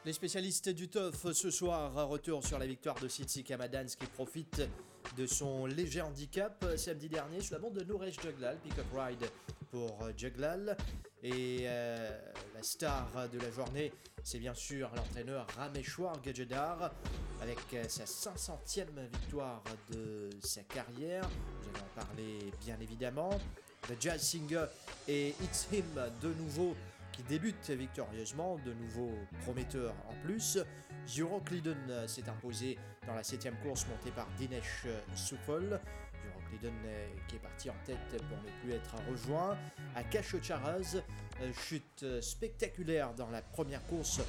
Les spécialistes du TOF ce soir, retour sur la victoire de Tsitsi Kamadans qui profite de son léger handicap samedi dernier sur la montre de Nurej Jaglal, pick-up ride pour Jaglal. Et la star de la journée, c'est bien sûr l'entraîneur Rameshwar Gajedar avec sa 500e victoire de sa carrière. Nous allons en parler bien évidemment. The Jazz Singer et It's Him de nouveau qui débute victorieusement, de nouveaux prometteurs en plus. Djurokliden s'est imposé dans la 7e course montée par Dinesh Sufol. Djurokliden qui est parti en tête pour ne plus être rejoint. Akash Charaz, chute spectaculaire dans la première course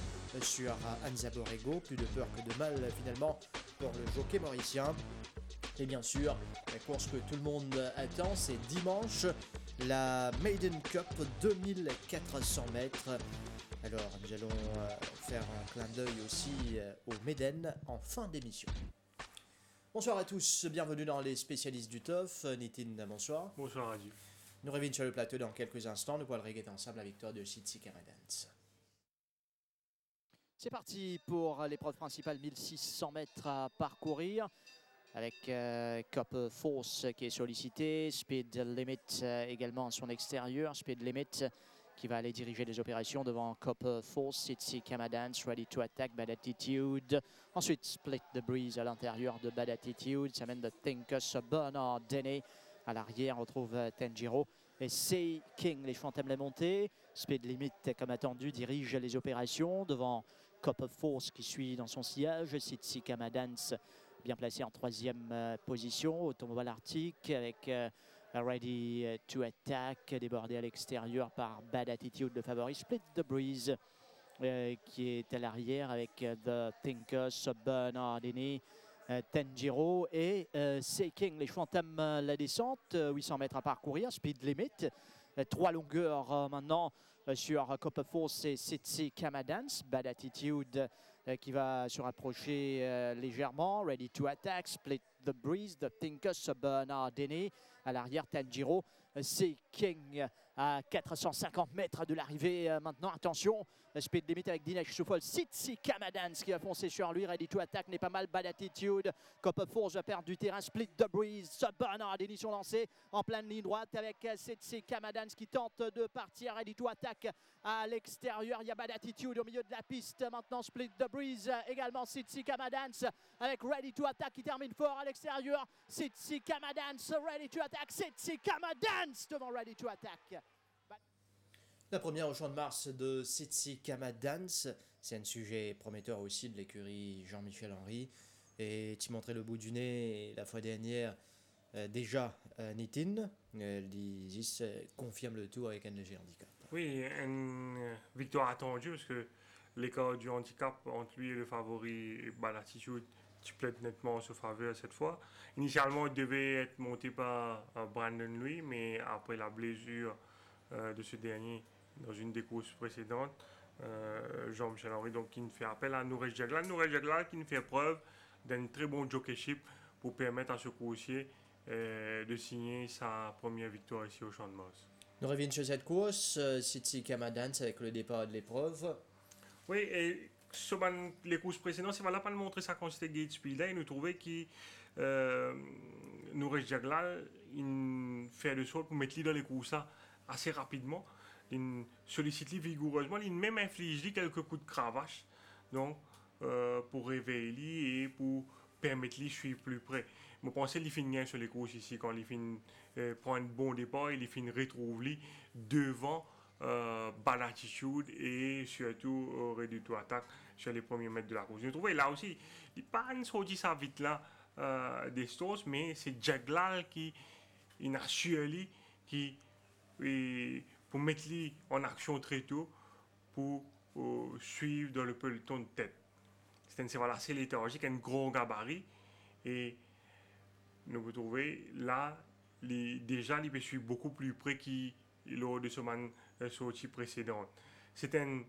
sur Hansa Borrego. Plus de peur que de mal finalement pour le jockey mauricien. Et bien sûr, la course que tout le monde attend, c'est dimanche, la Maiden Cup 2400 mètres. Alors, nous allons faire un clin d'œil aussi au Maiden en fin d'émission. Bonsoir à tous, bienvenue dans les spécialistes du TOF. Nitin, bonsoir. Bonsoir Raju. Nous revenons sur le plateau dans quelques instants. Nous pourrons regarder ensemble la victoire de Tsitsi Kamadans. C'est parti pour l'épreuve principale, 1600 mètres à parcourir. Avec Copper Force qui est sollicité, Speed Limit également à son extérieur, Speed Limit qui va aller diriger les opérations devant Copper Force, Tsitsi Kamadans, Ready to Attack, Bad Attitude. Ensuite Split the Breeze à l'intérieur de Bad Attitude, ça mène de Tinkus, Bernard Denny. À l'arrière, on retrouve Tanjiro et Sei King. Les chevaux entament la montée. Speed Limit, comme attendu, dirige les opérations devant Copper Force qui suit dans son sillage. Tsitsi Kamadans bien placé en 3e position. Automobile Arctic avec Ready to Attack, débordé à l'extérieur par Bad Attitude, le favori. Split the Breeze qui est à l'arrière avec The Thinkers, Bernardini, Tanjiro et Sei King. Les chevaux entament la descente, 800 mètres à parcourir, Speed Limit. 3 longueurs maintenant sur Copper Force et Tsitsi Kamadans. Bad Attitude qui va se rapprocher légèrement. Ready to Attack, Split the Breeze, The Tinkus, Bernard Denny. À l'arrière, Tanjiro, Sei King à 450 mètres de l'arrivée. Maintenant, attention, Speed Limit avec Dinesh Sufol. Tsitsi Kamadans qui va foncer sur lui. Ready to Attack n'est pas mal. Bad Attitude. Copper Force va perdre du terrain. Split the Breeze, Bernard Denny sont lancés en pleine ligne droite avec Tsitsi Kamadans qui tente de partir. Ready to Attack à l'extérieur. Il y a Bad Attitude au milieu de la piste. Maintenant, Split the Breeze également. Tsitsi Kamadans avec Ready to Attack qui termine fort à l'extérieur. Tsitsi Kamadans, Ready to Attack. Tsitsi Kamadans devant Ready to Attack. La première au Champ de Mars de Tsitsi Kamadans, c'est un sujet prometteur aussi de l'écurie Jean-Michel Henry. Et tu montrais le bout du nez la fois dernière, déjà Nitin, Lizis confirme le tout avec un léger handicap. Oui, une victoire attendue parce que l'écart du handicap entre lui et le favori Bad Attitude plaide nettement en sa faveur cette fois. Initialement, il devait être monté par Brandon Louis, mais après la blessure de ce dernier dans une des courses précédentes, Jean-Michel Henry donc, qui ne fait appel à Nurej Jaglal. Nurej Jaglal qui ne fait preuve d'un très bon jockeyship pour permettre à ce coursier de signer sa première victoire ici au Champ de Mars. Nous revenons sur cette course, Tsitsi Kamadans avec le départ de l'épreuve. Oui, et sur les courses précédentes, c'est valable de montrer sa quantité de gate speed là et nous trouver que Nurej Jaglal il fait le sol pour mettre lui dans les courses assez rapidement. Il sollicite lui vigoureusement, il même inflige lui quelques coups de cravache donc, pour réveiller lui et pour permettre lui de suivre plus près. Je pense qu'il finit sur les courses ici quand il finit prend un bon départ, il finit retrouve lui devant Bad Attitude et surtout Ready to Attack sur les premiers mètres de la course. Je trouve là aussi, il n'a pas sorti ça vite là des Stones, mais c'est Jaglal qui a su lui qui pour mettre lui en action très tôt pour suivre dans le peloton de tête. C'est assez léthargique, un gros gabarit et nous vous trouvez là déjà il peut suivre beaucoup plus près qu'il lors de ce sortie précédente. C'est un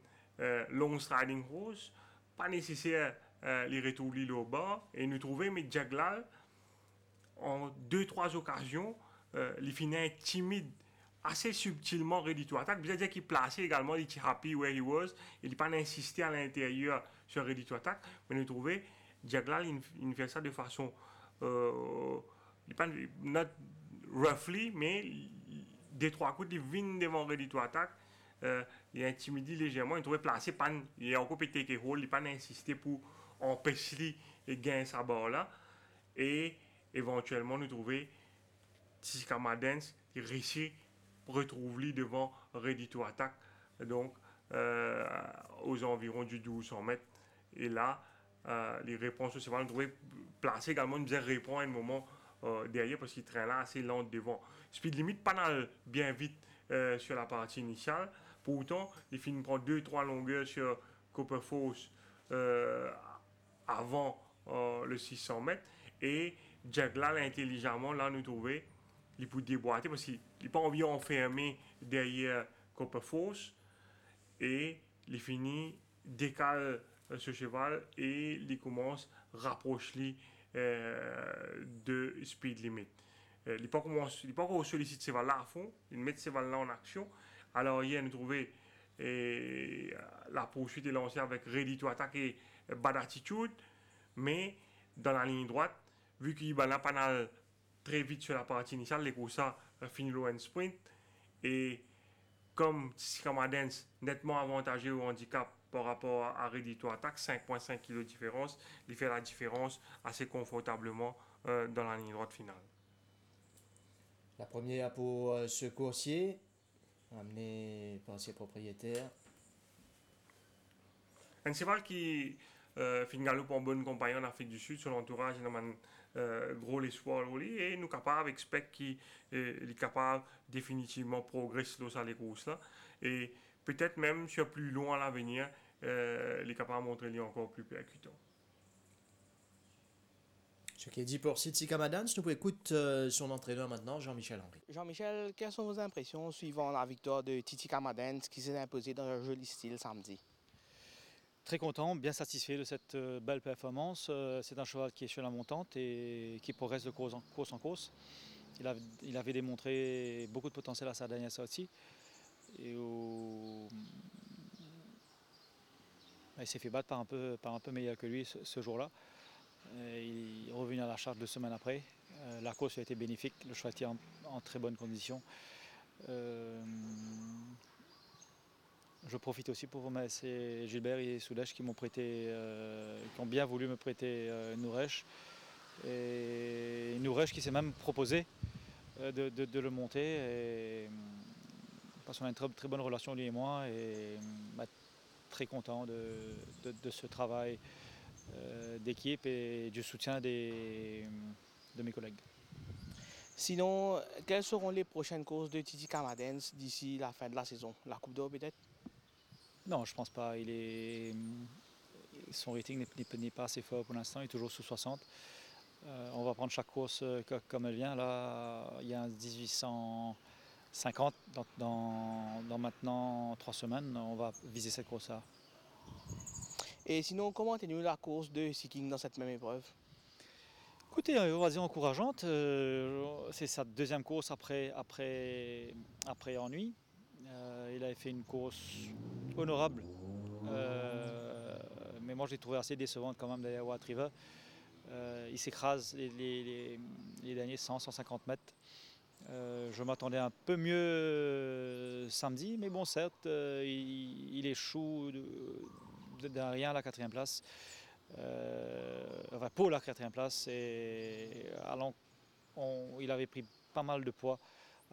long striding horse, pas nécessaire les retourner au bas et nous trouvons mais Jaglal en 2-3 occasions il finit timide assez subtilement ready to attack. C'est-à-dire qu'il plaçait également, il était happy where he was, il n'a pas insisté à l'intérieur sur ready to attack, mais nous trouvons, Jaglal, il fait ça de façon, il pas, not roughly, mais des trois coups, il vient devant ready to attack, il intimide légèrement, il trouvait placé, il a encore pété que hold, il n'a pas insisté pour empêcher et gagner sa barre là, et éventuellement nous trouvons Titi Kamadens, il réussit retrouve-lui devant Ready to Attack, donc aux environs du 1200 mètres. Et là, les réponses aussi, on trouvait placé également, il nous répond à un moment derrière parce qu'il traîne là assez lent devant. Speed limit pas mal bien vite sur la partie initiale. Pourtant, il finit prendre 2-3 longueurs sur Copperfoss avant le 600 mètres. Et Jaglal intelligemment, là, nous trouvait il peut déboîter parce qu'il n'a pas envie d'enfermer derrière Copperfoss et il finit décale ce cheval et il commence à rapprocher de speed limit. Il n'a pas encore sollicité ce cheval là à fond, il met ce cheval là en action. Alors hier nous trouvons la poursuite est lancée avec ready to attack et bad attitude, mais dans la ligne droite, vu qu'il n'a pas très vite sur la partie initiale, les Koussa finit low end sprint. Et comme Kamadens nettement avantagé au handicap par rapport à Ready to Attack, 5,5 kg de différence, il fait la différence assez confortablement dans la ligne droite finale. La première pour ce coursier, amené par ses propriétaires. Un cheval qui finit galope en bonne compagnie en Afrique du Sud, son entourage est gros l'espoir et nous capables expect qu'il est capable définitivement progresser dans les courses là et peut-être même sur plus loin à l'avenir il est capable de montrer lui encore plus percutant. Ce qui est dit pour Titi Kamadans, nous écoutons son entraîneur maintenant, Jean-Michel Henry. Jean-Michel, quelles sont vos impressions suivant la victoire de Titi Kamadans qui s'est imposé dans un joli style samedi? Très content, bien satisfait de cette belle performance. C'est un cheval qui est sur la montante et qui progresse de course en course. Il avait démontré beaucoup de potentiel à sa dernière sortie. Et il s'est fait battre par un peu meilleur que lui ce jour-là. Il est revenu à la charge 2 semaines après. La course a été bénéfique, le cheval était en très bonne condition. Je profite aussi pour remercier Gilbert et Soudesh qui ont bien voulu me prêter Nouresh. Et Nouresh qui s'est même proposé de le monter. Parce qu'on a une très bonne relation lui et moi et très content de ce travail d'équipe et du soutien de mes collègues. Sinon, quelles seront les prochaines courses de Titi Kamadans d'ici la fin de la saison? La Coupe d'Or peut-être? Non, je pense pas. Son rating n'est pas assez fort pour l'instant, il est toujours sous 60. On va prendre chaque course comme elle vient. Là, il y a un 1850 dans maintenant 3 semaines. On va viser cette course-là. Et sinon, comment tenez-vous la course de Seeking dans cette même épreuve? Écoutez, on va dire encourageante. C'est sa deuxième course après ennui. Il avait fait une course honorable, mais moi je l'ai trouvé assez décevante quand même derrière White River. Il s'écrase les derniers 100-150 mètres. Je m'attendais un peu mieux samedi, mais bon certes, il échoue d'un rien à la 4e place. Pour la 4e place, et il avait pris pas mal de poids.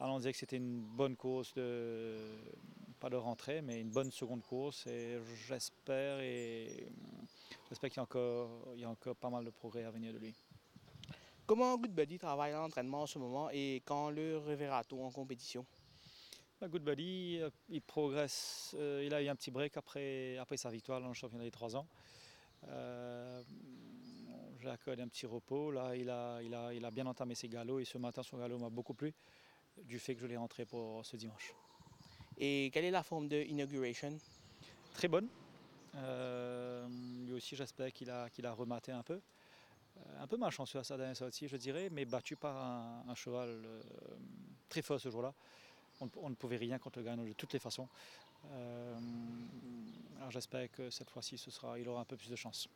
Alors on disait que c'était une bonne course, pas de rentrée, mais une bonne seconde course. Et j'espère qu'il y a encore pas mal de progrès à venir de lui. Comment Good Buddy travaille à l'entraînement en ce moment et quand le reverra-t-on en compétition? Good Buddy, il progresse. Il a eu un petit break après sa victoire dans le championnat des 3 ans. J'ai accordé un petit repos. Là, il a bien entamé ses galops et ce matin, son galop m'a beaucoup plu du fait que je l'ai rentré pour ce dimanche. Et quelle est la forme de Inauguration? Très bonne. Lui aussi, j'espère qu'il a rematé un peu. Un peu malchanceux à sa dernière sortie, je dirais, mais battu par un cheval très fort ce jour-là. on ne pouvait rien contre le Gagnon de toutes les façons. Alors j'espère que cette fois-ci, il aura un peu plus de chance.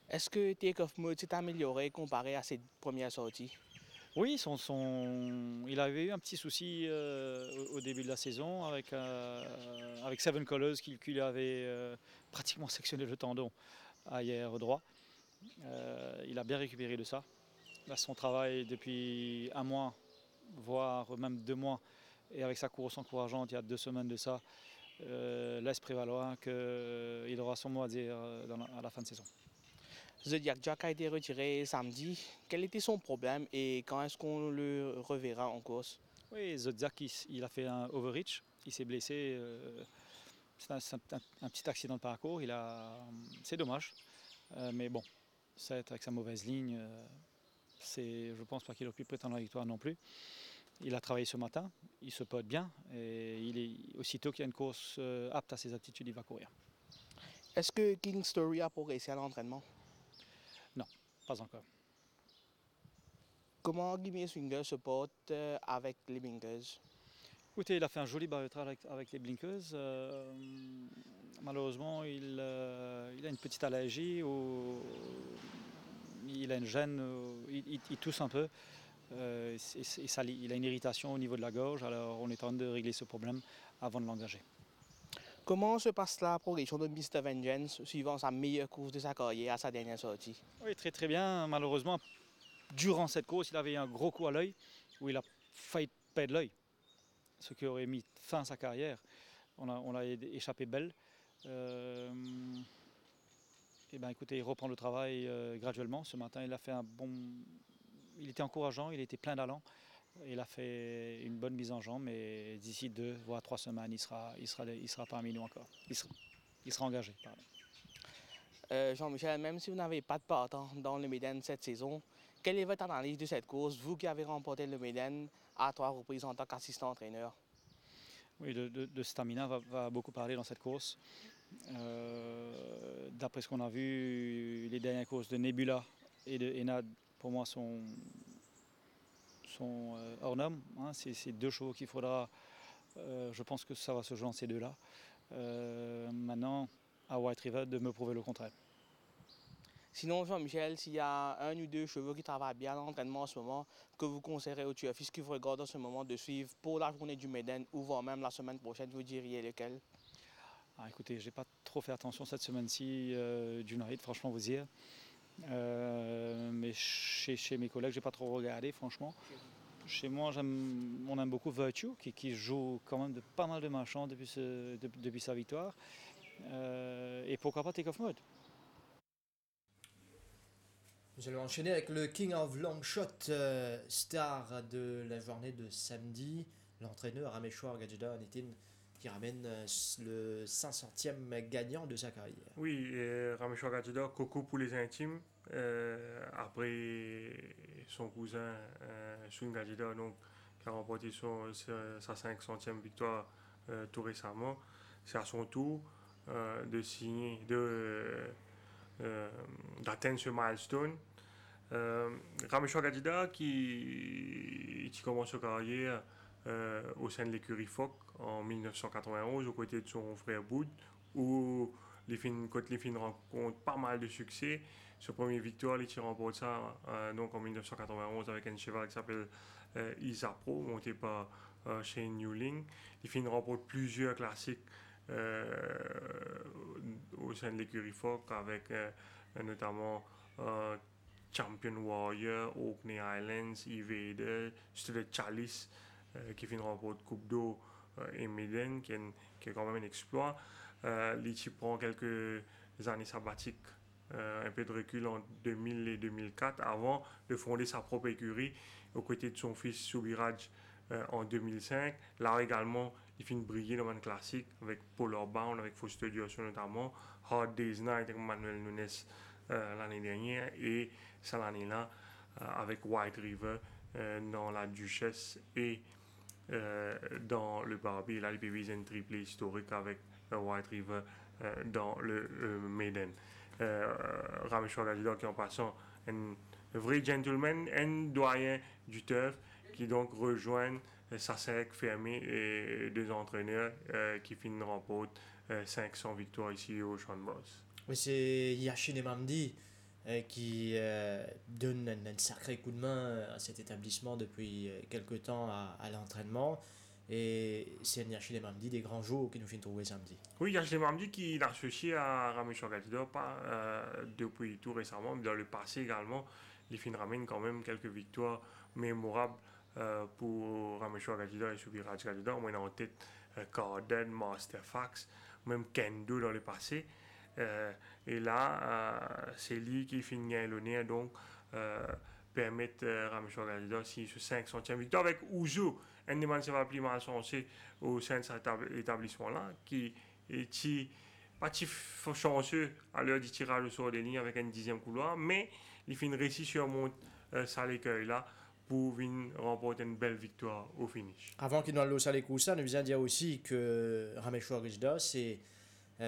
Est-ce que Take-Off Mode s'est amélioré comparé à ses premières sorties? Oui, il avait eu un petit souci au début de la saison avec Seven Colors qui lui avait pratiquement sectionné le tendon arrière droit. Il a bien récupéré de ça. Là, son travail depuis un mois, voire même 2 mois, et avec sa course encourageante il y a 2 semaines de ça, laisse prévaloir qu'il aura son mot à dire à la fin de saison. Zodiac Jack a été retiré samedi. Quel était son problème et quand est-ce qu'on le reverra en course? Oui, Zodiac, il a fait un overreach, il s'est blessé. C'est un petit accident de parcours, c'est dommage. Mais bon, avec sa mauvaise ligne, je ne pense pas qu'il aurait pu prétendre à la victoire non plus. Il a travaillé ce matin, il se porte bien et aussitôt qu'il y a une course apte à ses aptitudes, il va courir. Est-ce que King Story a progressé à l'entraînement? Non, pas encore. Comment Gimme Swinger se porte avec les Blinkers? Écoutez, il a fait un joli barométrage avec les blinkers. Malheureusement, il a une petite allergie, il a une gêne, il tousse un peu. Il a une irritation au niveau de la gorge, alors on est en train de régler ce problème avant de l'engager. Comment se passe la progression de Mr. Vengeance suivant sa meilleure course de sa carrière à sa dernière sortie? Oui, très très bien. Malheureusement, durant cette course, il avait un gros coup à l'œil où il a failli perdre l'œil, ce qui aurait mis fin à sa carrière. On a échappé belle. Écoutez, il reprend le travail graduellement. Ce matin, il était encourageant, il était plein d'allant. Il a fait une bonne mise en jambe, mais d'ici 2 voire 3 semaines, il sera parmi nous encore. Il sera engagé. Pardon. Jean-Michel, même si vous n'avez pas de partant dans le Méden cette saison, quelle est votre analyse de cette course, vous qui avez remporté le Méden à 3 reprises en tant qu'assistant-entraîneur? Oui, de stamina va beaucoup parler dans cette course. D'après ce qu'on a vu, les dernières courses de Nebula et de Enad, pour moi, sont hors normes. Hein. C'est 2 chevaux qu'il faudra. Je pense que ça va se jouer en ces 2-là. Maintenant, à White River, de me prouver le contraire. Sinon, Jean-Michel, s'il y a 1 ou 2 chevaux qui travaillent bien à l'entraînement en ce moment, que vous conseillerez aux tueurs, qui vous regardent en ce moment de suivre pour la journée du Méden ou voire même la semaine prochaine, vous diriez lequel? Écoutez, je n'ai pas trop fait attention cette semaine-ci du Night, franchement vous dire. Mais chez mes collègues, je n'ai pas trop regardé, franchement. Chez moi, on aime beaucoup Virtue, qui joue quand même de pas mal de marchands depuis sa victoire. Et pourquoi pas Take-Off Mode. Nous allons enchaîner avec le King of Longshot, star de la journée de samedi, l'entraîneur Rameshwar Gajda Nitin, qui ramène le 500e gagnant de sa carrière. Oui, Rameshwar Gajda, Coco pour les intimes, après son cousin Swing Gajda, donc, qui a remporté sa 500e victoire tout récemment. C'est à son tour d'atteindre ce milestone. Rameshwar Gajda qui commence sa carrière au sein de l'écurie Fock en 1991 aux côtés de son frère Boud, où les filles rencontrent pas mal de succès. Sa première victoire, il remporte ça donc en 1991 avec un cheval qui s'appelle Isa Pro, monté par Shane Newling. Les filles remportent plusieurs classiques au sein de l'écurie Fock avec notamment Champion Warrior, Orkney Islands, Evader, Studded Chalice, qui finit remporte Coupe d'eau et Méden, qui est quand même un exploit. Litchi prend quelques années sabbatiques, un peu de recul en 2000 et 2004, avant de fonder sa propre écurie aux côtés de son fils Subiraj en 2005. Là également, il finit briller dans un classique avec Polar Bound, avec Foster Diosso notamment, Hard Day's Night avec Manuel Nunes l'année dernière, et cette année-là avec White River dans la Duchesse et dans le Barbie. Là, il peut viser un triplé historique avec White River dans le Maiden. Rameshwar Gajda qui en passant un vrai gentleman, un doyen du turf qui donc rejoint ça sec fermé et deux entraîneurs qui finissent remportent 500 victoires ici au Champ de Mars. Oui, c'est Yashin Mamdi qui donne un sacré coup de main à cet établissement depuis quelque temps à l'entraînement. Et c'est Yashin Mamdi des grands jours qui nous fait trouver samedi. Oui, Yashin Mamdi qui est associé à Ramesh Gatidor pas depuis tout récemment, mais dans le passé également, les Fins ramènent quand même quelques victoires mémorables pour Ramesh Gatidor et Subiraj Gatidor. On a en tête Carden, Masterfax, même Kendo dans le passé. Et là, c'est lui qui finit l'honneur, donc permettre Rameshwar Gatidor si ce 500e victoire avec Ouzo, un des man plus mal censé au sein de cet établissement-là, qui est pas chanceux à l'heure du tirage au sort des lignes avec un 10e couloir, mais il finit réussi sur ça l'écueil-là pour venir remporter une belle victoire au finish. Avant qu'il ne le salle ça, nous vient dire aussi que Rameshwar Gatidor, c'est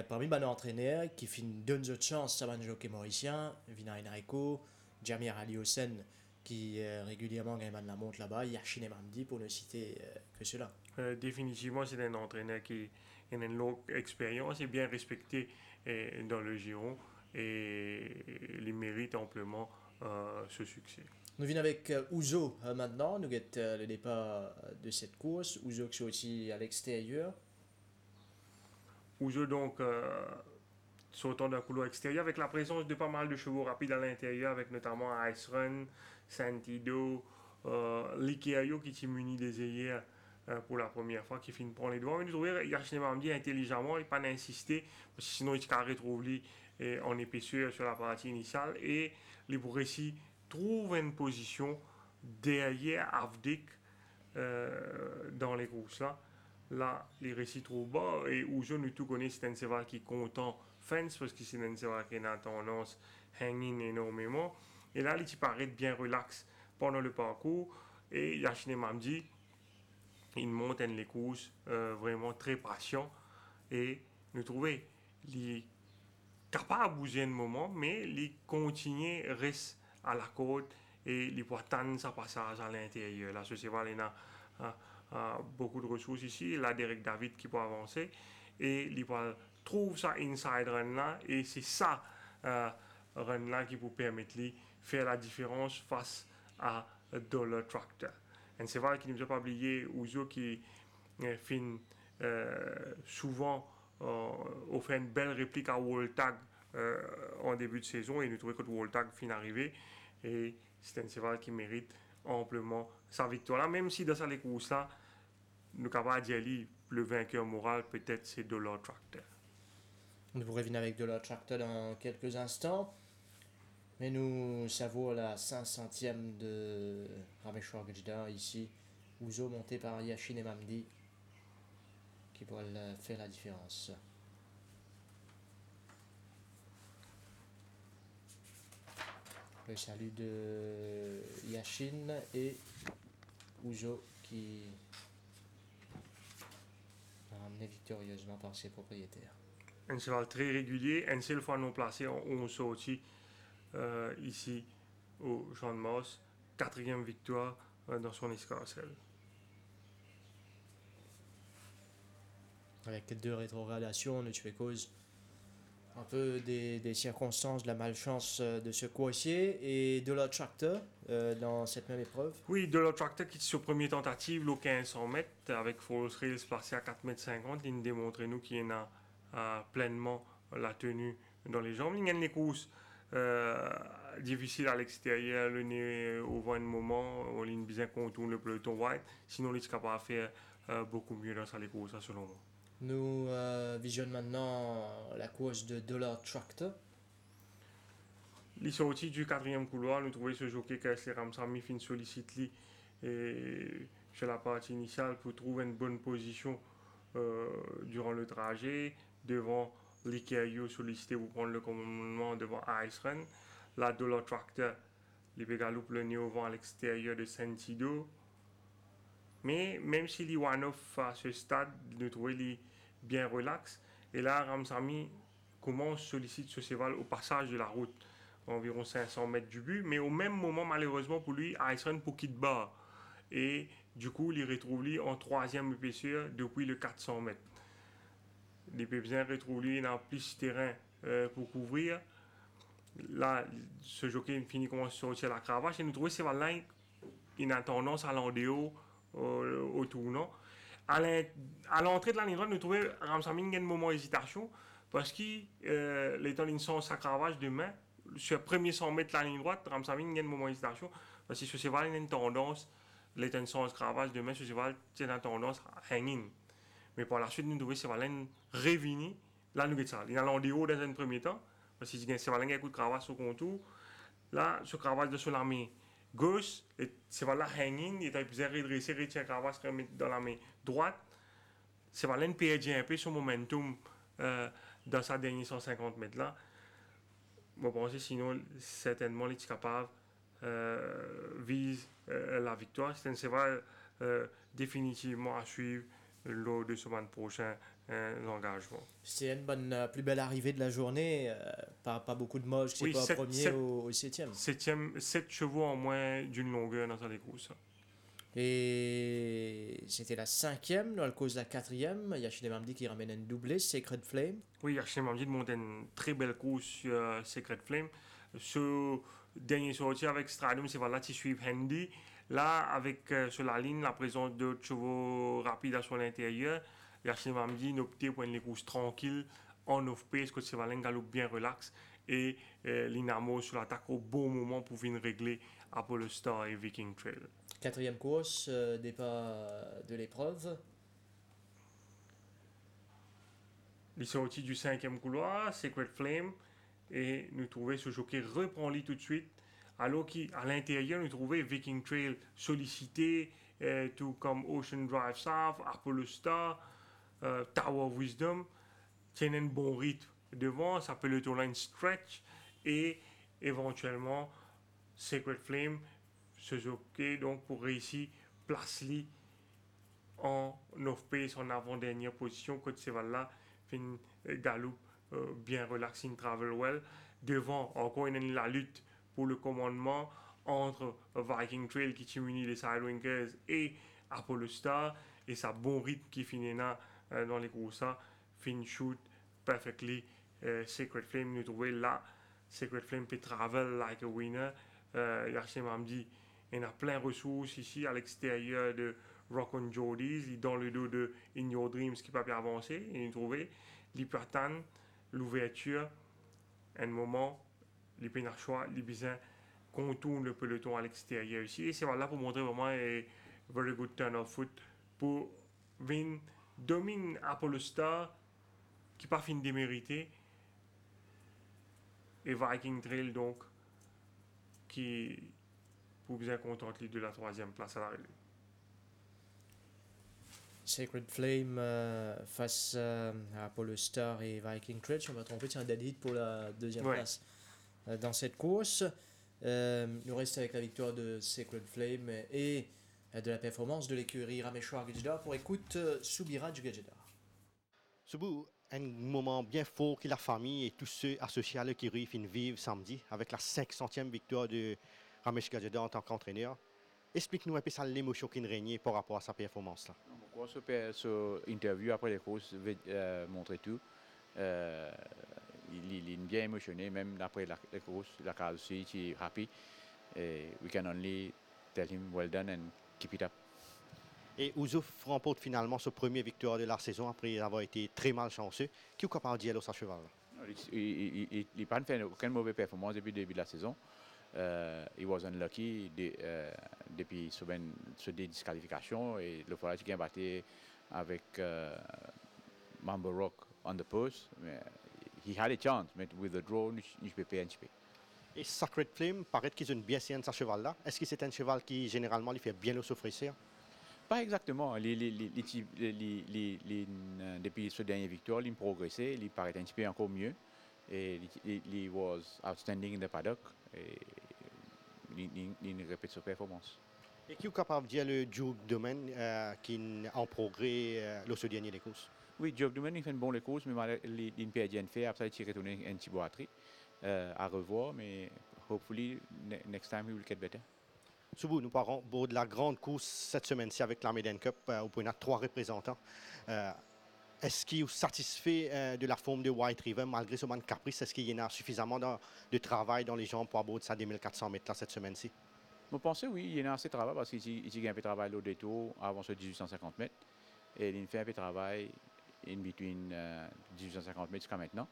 parmi les entraîneurs qui donnent de chance à un jockey mauricien, Vinay Naiko, Jamir Ali Hossein, qui régulièrement gagne la montre là-bas, Yashin Mamdi pour ne citer que cela. Définitivement, c'est un entraîneur qui a une longue expérience et bien respecté dans le giron et il mérite amplement ce succès. Nous venons avec Ouzo maintenant, nous avons le départ de cette course, Ouzo qui est aussi à l'extérieur. Ouzo donc sortant d'un couloir extérieur avec la présence de pas mal de chevaux rapides à l'intérieur avec notamment Ice Run, Santido, Likeayo qui s'est muni des œillères pour la première fois qui finit prendre les devants. Mais nous trouvons Yashin Mamdi intelligemment et pas d'insister parce que sinon il se retrouve en épaisseur sur la partie initiale et les Bourressi trouvent une position derrière Avdik dans les courses là. Là, les récits trop bas et Ouzo nous tout connaît, c'est un cheval qui est content fence parce que c'est un cheval qui a tendance hanging énormément. Et là, il paraît bien relax pendant le parcours et Yashin Mamdi, il monte les courses vraiment très patient et nous trouvons il est capable de bouger un moment, mais il continue reste à la côte et il peut attendre sa passage à l'intérieur. Là, ce cheval il a beaucoup de ressources ici. Il a Derek David qui peut avancer et il trouve ça inside run là et c'est ça run là qui peut permettre de faire la différence face à Dollar Tractor. Un cheval qui ne nous a pas oublié, Ouzo qui finit souvent offre une belle réplique à World Tag en début de saison et nous trouvons que World Tag finit arrivé et c'est un cheval qui mérite amplement sa victoire là, même si dans sa course là nous avons dit le vainqueur moral peut-être c'est Dollar Tractor. Nous pourrons revenir avec Dollar Tractor dans quelques instants, mais nous savourons la 500e de Rameshwar Gatidor ici, Ouzo monté par Yashin Mamdi qui pourrait faire la différence. Le salut de Yashin et Ouzo qui a ramené victorieusement par ses propriétaires. Un cheval très régulier, une seule fois non placé, on sorti ici au Champ de Mars, 4e victoire dans son escarcelle. Avec deux rétrogradations, nous tu cause un peu des circonstances, de la malchance de ce coursier et de l'autre tracteur dans cette même épreuve. Oui, de l'autre tracteur qui est sur première tentative, le 1500 mètres, avec Force Rails placé à 4,50 m, il démontre nous qu'il a pleinement la tenue dans les jambes. Il y a des courses difficiles à l'extérieur, le nez au vent un moment, on ligne bien contourne le peloton white, sinon il est capable de faire beaucoup mieux dans sa courses selon moi. Nous visionnons maintenant la course de Dollar Tractor. Les sorties du 4e couloir, nous trouvons ce jockey qui Ramsami fin sollicite sur la partie initiale pour trouver une bonne position durant le trajet, devant Likeayo sollicité pour prendre le commandement devant Ice Run. La Dollar Tractor, les Bégaloupe le nez au vent à l'extérieur de Sentido. Mais même si Liwanov à ce stade, nous trouvons bien relax. Et là, Ramsami commence à solliciter ce cheval au passage de la route, environ 500 mètres du but. Mais au même moment, malheureusement pour lui, Ice Run pour quitte bas. Et Du coup, il retrouve lui en troisième épaisseur depuis le 400 mètres. Les Pépins retrouvent lui dans plus de terrain pour couvrir. Là, ce jockey finit commence à sortir la cravache et nous trouvons que c'est là il a tendance à l'enlever au tournant. À l'entrée de la ligne droite, nous trouvons Ramsamin a un moment d'hésitation parce qu'il est en ligne sans sa cravache de main. Sur le premier 100 mètres de la ligne droite, Ramsamin a un moment d'hésitation parce que ce cheval a une tendance, il est en sans cravache de main, ce cheval a une tendance à hang in. Mais par la suite, nous trouvons que ce cheval est revenu. Là, nous avons ça. Il a l'enlevé dans un premier temps parce qu'il a un cheval qui a un coup de cravache au contour. Là, ce cravache de sur la main gauche, c'est là hanging, il est plus redressé, retient la cravache dans la main droite. C'est là perd un peu son momentum dans sa dernière 150 mètres là. Je pense sinon, certainement, il est capable vise la victoire. C'est un cheval définitivement à suivre lors de ce mois prochain l'engagement. C'est une bonne, plus belle arrivée de la journée, pas beaucoup de moches, c'est pas premier au septième. 7 chevaux en moins d'une longueur dans sa course. Et c'était la 5e, dans le cause de la 4e, Yachine Mamdi qui ramène un doublé, Sacred Flame. Oui, Yachine Mamdi monte une très belle course sur Sacred Flame. Ce dernier sorti avec Stradum, c'est voilà qui suivent Handy. Là, avec sur la ligne, la présence d'autres chevaux rapides à son intérieur, Yachine Mamdi a opté pour une course tranquille, en off-pace, que c'est un galop bien relax. Et l'Inamo sur l'attaque au bon moment pour venir régler Apollo Star et Viking Trail. 4e course, départ de l'épreuve. Il sortit du 5e couloir, Sacred Flame, et nous trouvons ce jockey reprend lui tout de suite. Alors qu'à l'intérieur, nous trouvons Viking Trail sollicité, tout comme Ocean Drive South, Apollo Star, Tower of Wisdom, tiennent un bon rythme devant, ça peut le tourner stretch, et éventuellement Sacred Flame, ce jockey donc pour réussir place-li en off-pace en avant-dernière position, quand ce cheval-là fait une galop bien relax, in travel well. Devant, encore une la lutte pour le commandement entre Viking Trail qui munit les Sidewinkers et Apollo Star, et sa bon rythme qui finit dans les courses, fin shoot perfectly. Sacred Flame, nous trouvons là, Sacred Flame peut travel like a winner. Yachine Mamdi, il y a plein de ressources ici à l'extérieur de Rock on Jordies, dans le dos de In Your Dreams qui ne peut pas avancer. Et nous trouvons l'hypertane, l'ouverture, un moment, les pénachois, les bisins contournent le peloton à l'extérieur ici. Et c'est là pour montrer vraiment un very good turn of foot pour venir dominer Apollo Star qui n'est pas fin de démériter. Et Viking Trail donc qui pour bien contenter de la 3e place à la relève. Sacred Flame face à Apollo Star et Viking Trail. Si on va tromper, c'est un dead hit pour la 2e place dans cette course. Nous reste avec la victoire de Sacred Flame et de la performance de l'écurie Rameshwar Gajdar pour écoute Subiraj Gajdar. Subou, un moment bien fort que la famille et tous ceux associés à l'écurie finissent vivre samedi avec la 500e victoire de Ramesh Gajdar en tant qu'entraîneur. Explique-nous un peu ça, l'émotion qui régnait par rapport à sa performance là. Pourquoi ce interview après les courses montrer tout. Il est bien émotionné, même après les courses, la case aussi, il est happy. We can only tell him well done and keep it up. Et Ouzouf remporte finalement sa première victoire de la saison après avoir été très malchanceux. Qui est capable de dire à sa cheval? Il n'a pas fait aucune mauvaise performance depuis le début de la saison. Il was unlucky depuis ce disqualification et le fois qu'il a battu avec Mambo Rock on the post. He had a chance, mais with the draw, il peut pas. Et Sacred Flame, paraît qu'ils ont bien séance ce cheval-là. Est-ce que c'est un cheval qui généralement lui fait bien le souffrir? Pas exactement. Depuis ce dernier victoire, il a progressé, il paraît un petit peu encore mieux. Et il was outstanding in the paddock. Et il répète sa performance. Et qui est capable de dire le Duke Domain qui est en progrès ce dernier des courses? Oui, Duke Domain il fait une bonne course, mais il perd bien fait. Après, il retourne un petit boîterie à revoir, mais hopefully next time he will get better. Soubou, nous parlons de la grande course cette semaine-ci avec la Meden Cup, où on a 3 représentants. Est-ce qu'il est satisfait de la forme de White River malgré ce manque de caprice? Est-ce qu'il y en a suffisamment de travail dans les jambes pour aborder ça 2400 mètres là, cette semaine-ci? Je pense oui, il y a assez de travail parce qu'il y a un peu de travail au détour avant ce 1850 mètres. Et il fait un peu de travail in between 1850 mètres jusqu'à maintenant.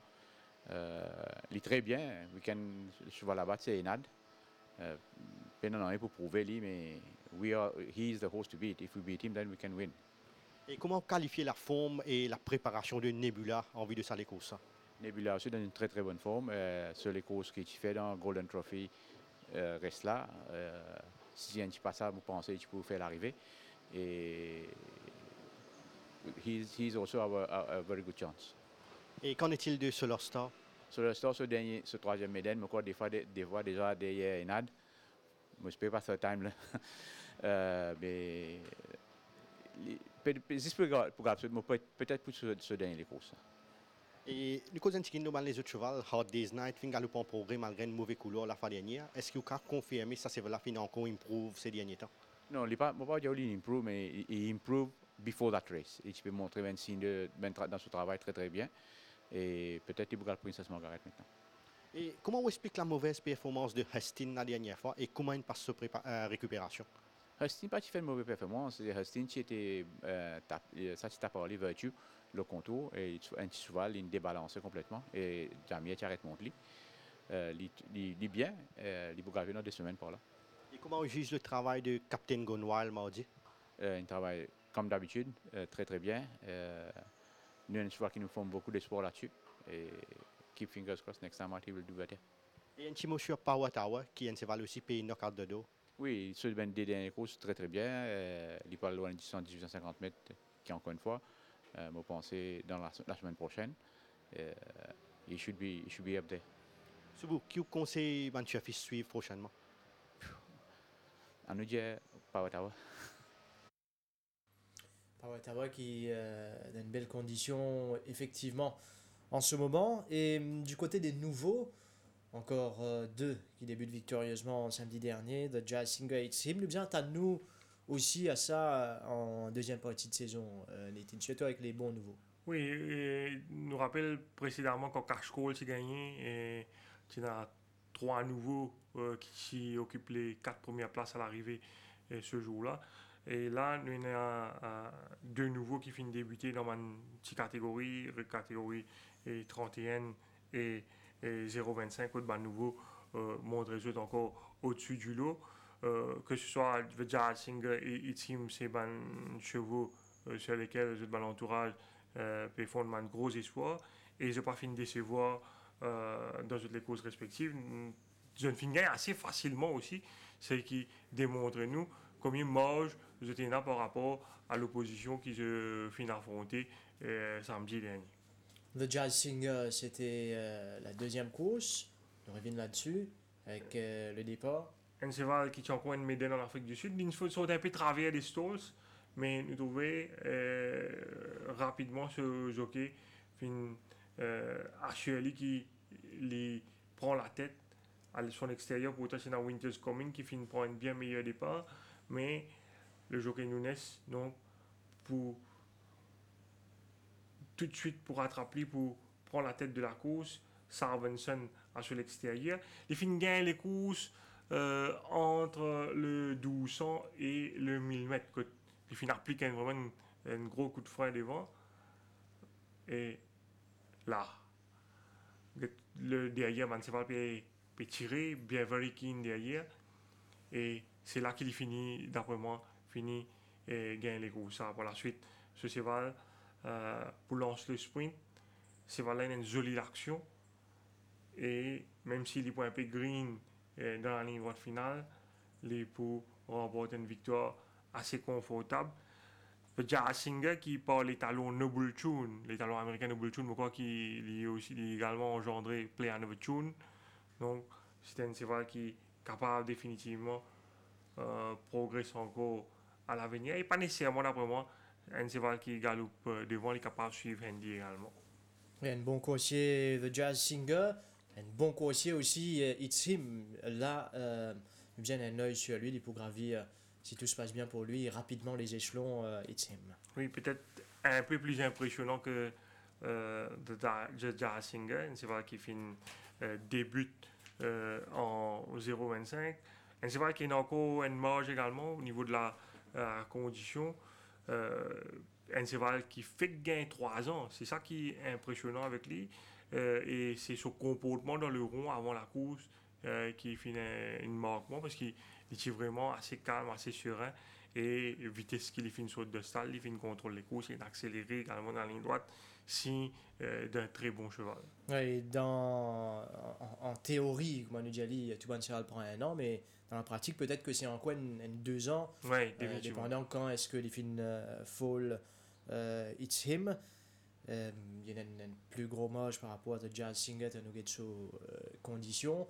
Il est très bien. Le cheval là-bas, c'est Enad. Pas non pour prouver lui, mais he is the horse to beat. If we beat him, then we can win. Et comment qualifier la forme et la préparation de Nebula en vue de ça les courses? Nebula aussi dans une très très bonne forme. Sur les courses qu'il fait dans Golden Trophy, reste là. Si un petit pas ça, vous pensez qu'il peut faire l'arrivée. Et he's also a very good chance. Et qu'en est-il de Solar Star? Solar Star, ce troisième médaille, mais quoi, des fois déjà derrière Enad. Je ne sais pas ce time là. Mais peut-être pour ce dernier les courses. Et nous causons les autres chevaux, Hard Day's Night, fin galop en progrès malgré une mauvaise couleur la fin dernière. Est-ce que vous pouvez confirmer ça c'est la fin encore improve ces derniers temps? Non, il ne pas dire qu'il improve, mais il improve before that race. Et tu peux montrer un signe dans ce travail très très bien. Et peut-être il pourra le Princess Margaret maintenant. Et comment on explique la mauvaise performance de Huston la dernière fois et comment il passe sa récupération? Huston pas fait une mauvaise performance. Huston qui était ça tu parlé vertu le contour et un petit cheval il débalancé complètement et Jamie qui arrête monte lui. Il est bien, il pourra venir 2 semaines par là. Et comment on juge le travail de Captain Gonwal mardi? Il travaille comme d'habitude très très bien. Nous un cheval qui nous font beaucoup d'espoir là-dessus et keep fingers crossed next time he will do better. Et un petit mot sur Power Tower qui est un cheval aussi payé knockout de dos. Oui, ce des dernières courses très très bien. Il parle loin de 1850 mètres qui encore une fois. Je pense dans la semaine prochaine. Il should be up there. Soubou, qui vous conseille Manchafis suivre prochainement? À nous dire Power Tower. Power Tower qui est dans une belle condition effectivement en ce moment. Et du côté des nouveaux, encore 2 qui débutent victorieusement samedi dernier, The Jazz Singer It's Him. Nous bien à nous aussi à ça en deuxième partie de saison, Nathan, surtout avec les bons nouveaux. Oui, et nous rappelle précédemment quand Cash Cole s'est gagné, et il y a 3 nouveaux qui occupent les 4 premières places à l'arrivée ce jour-là. Et là, nous avons 2 nouveaux qui finissent débuter dans une petite catégorie 31 et 0,25. Autres nouveaux montrent les autres encore au-dessus du lot. Que ce soit The Jazz Singer et It's Him, c'est des chevaux sur lesquels les autres l'entourage peut fondre un gros espoir. Et ils n'ont pas fini de décevoir dans toutes les courses respectives. Ils ont fini assez facilement aussi, c'est qui démontre nous combien marge nous étions là par rapport à l'opposition qu'ils ont fini d'affronter samedi dernier. The Jazz Singer, c'était la deuxième course. On revient là-dessus avec le départ. Un cheval qui tient encore une médaille en Afrique du Sud. Il faut un peu travers des stalls, mais nous trouvons rapidement ce jockey Ashley qui lui prend la tête à son extérieur pour c'est dans Winter's Coming qui finit par un bien meilleur départ, mais le jockey Nunes donc pour tout de suite pour rattraper pour prendre la tête de la course. Sarvenson à sur l'extérieur. Il finit gagner les courses entre le 1200 et le 1000 mètres. Il finit appliquer vraiment un gros coup de frein devant. Et là, le derrière, Manseval peut tirer, bien very keen derrière. Et c'est là qu'il finit, d'après moi, finit et gagne les courses. Par la suite, ce cheval, pour lancer le sprint, ce cheval a une jolie action. Et même s'il est un peu green dans la ligne droite finale, il peut remporter une victoire assez confortable. Le Jazz Singer qui par les talons Noble Tune, les talons américains Noble Tune, je crois qu'il est aussi également engendré Play Another Tune. Donc c'est un cheval qui est capable définitivement progresser encore à l'avenir. Et pas nécessairement d'après moi, un cheval qui galope devant, il est capable de suivre Handy également. Il y a un bon coursier The Jazz Singer. Un bon coursier aussi, It's Him. Là, bien un œil sur lui, il peut gravir, si tout se passe bien pour lui, rapidement les échelons It's Him. Oui, peut-être un peu plus impressionnant que de Jasinger. C'est vrai qu'il fait une début en 0,25. Et c'est vrai qu'il y a encore une marge également au niveau de la condition. Et c'est vrai qu'il fait gain 3 ans. C'est ça qui est impressionnant avec lui. Et c'est son comportement dans le rond avant la course qui fait une marquement parce qu'il est vraiment assez calme, assez serein. Et vitesse qu'il fait une saute de style, il fait une contrôle les courses, il est accéléré également dans la ligne droite, signe d'un très bon cheval. Ouais, en théorie, comme on a déjà dit, tout le monde prend 1 an, mais dans la pratique, peut-être que c'est en quoi 2 ans, Oui, définitivement. dépendant quand est-ce que les films fall It's Him. Il y a un plus gros marge par rapport à Jazz Singer à nos conditions.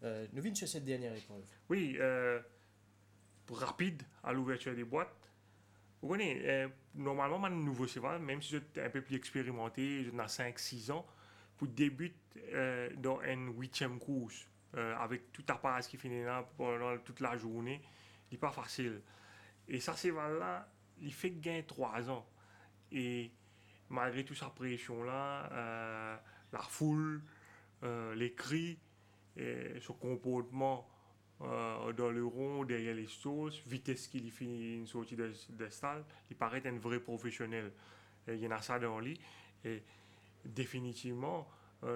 Nous venons sur cette dernière épreuve. Oui, rapide à l'ouverture des boîtes. Vous connaissez, normalement, mon nouveau cheval, même si je suis un peu plus expérimenté, j'en ai 5-6 ans, pour débuter dans une 8e course, avec toute la passe qui finit là pendant toute la journée, il n'est pas facile. Et ça, cheval-là, il fait gain 3 ans. Et malgré toute sa pression-là, la foule, les cris, et son comportement dans le rond, derrière les sauces, vitesse qu'il fait une sortie de stade, il paraît un vrai professionnel. Et il y en a ça dans lui. Et définitivement,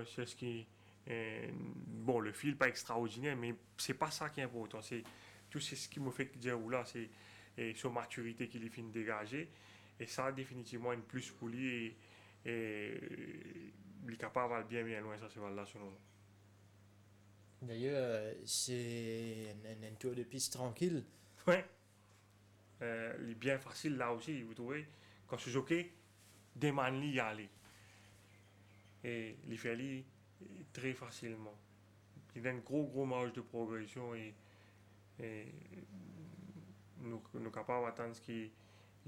c'est ce qui bon, le fil pas extraordinaire, mais c'est pas ça qui est important. C'est tout ce qui me fait dire là, c'est son maturité qu'il est fini de dégager. Et ça, définitivement, une plus pour lui. Et il est capable d'aller bien loin, ça, c'est là, selon nous. D'ailleurs, c'est un tour de piste tranquille. Ouais. Il est bien facile là aussi, vous trouvez. Quand ce jockey demande y aller. Et il fait aller très facilement. Il a une gros marge de progression et nous sommes capables d'attendre ce qu'il